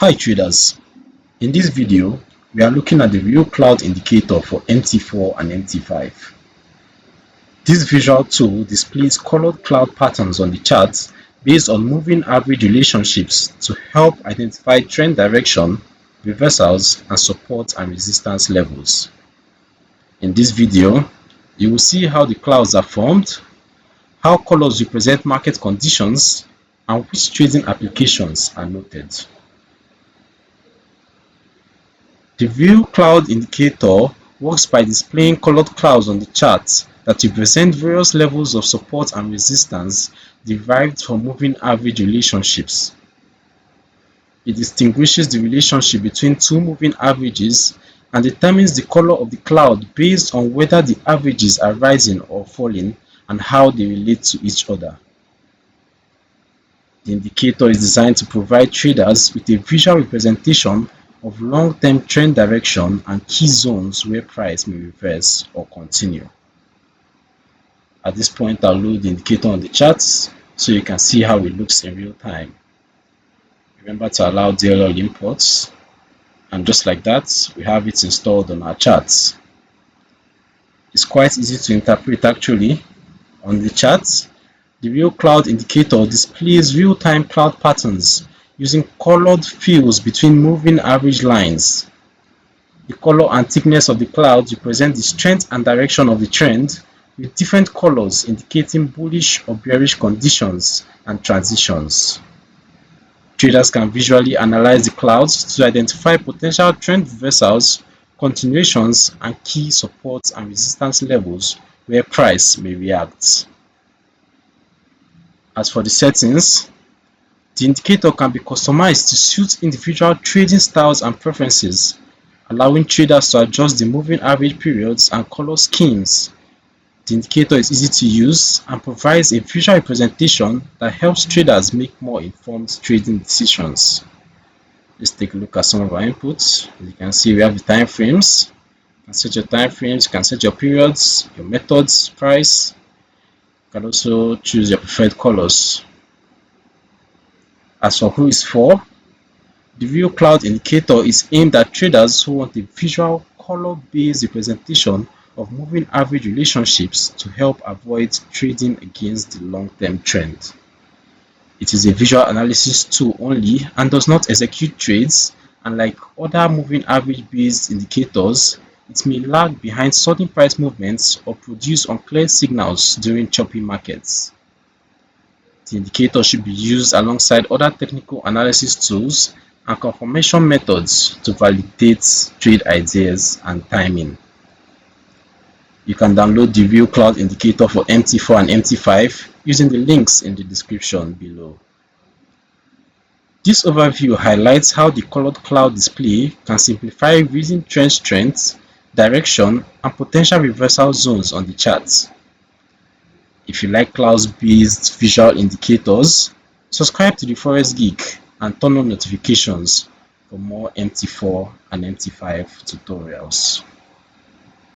Hi traders, in this video we are looking at the real cloud indicator for MT4 and MT5. This visual tool displays colored cloud patterns on the chart based on moving average relationships to help identify trend direction, reversals, and support and resistance levels. In this video, you will see how the clouds are formed, how colors represent market conditions, and which trading applications are noted. The real cloud indicator works by displaying colored clouds on the chart that represent various levels of support and resistance derived from moving average relationships. It distinguishes the relationship between two moving averages and determines the color of the cloud based on whether the averages are rising or falling and how they relate to each other. The indicator is designed to provide traders with a visual representation of long-term trend direction and key zones where price may reverse or continue. At this point, I'll load the indicator on the charts so you can see how it looks in real time. Remember to allow DLL imports, and just like that, we have it installed on our charts. It's quite easy to interpret actually. On the charts, the real cloud indicator displays real-time cloud patterns using colored fills between moving average lines. The color and thickness of the clouds represent the strength and direction of the trend, with different colors indicating bullish or bearish conditions and transitions. Traders can visually analyze the clouds to identify potential trend reversals, continuations, and key supports and resistance levels where price may react. As for the settings, the indicator can be customized to suit individual trading styles and preferences, allowing traders to adjust the moving average periods and color schemes. The indicator is easy to use and provides a visual representation that helps traders make more informed trading decisions. Let's take a look at some of our inputs. As you can see, we have the time frames. You can set your time frames, you can set your periods, your methods, price. You can also choose your preferred colors. As for who is for, the real cloud indicator is aimed at traders who want a visual color-based representation of moving average relationships to help avoid trading against the long-term trend. It is a visual analysis tool only and does not execute trades, and like other moving average based indicators, it may lag behind sudden price movements or produce unclear signals during choppy markets. The indicator should be used alongside other technical analysis tools and confirmation methods to validate trade ideas and timing. You can download the real cloud indicator for MT4 and MT5 using the links in the description below. This overview highlights how the colored cloud display can simplify reading trend strength, direction, and potential reversal zones on the chart. If you like clouds-based visual indicators, subscribe to the Forex Geek and turn on notifications for more MT4 and MT5 tutorials.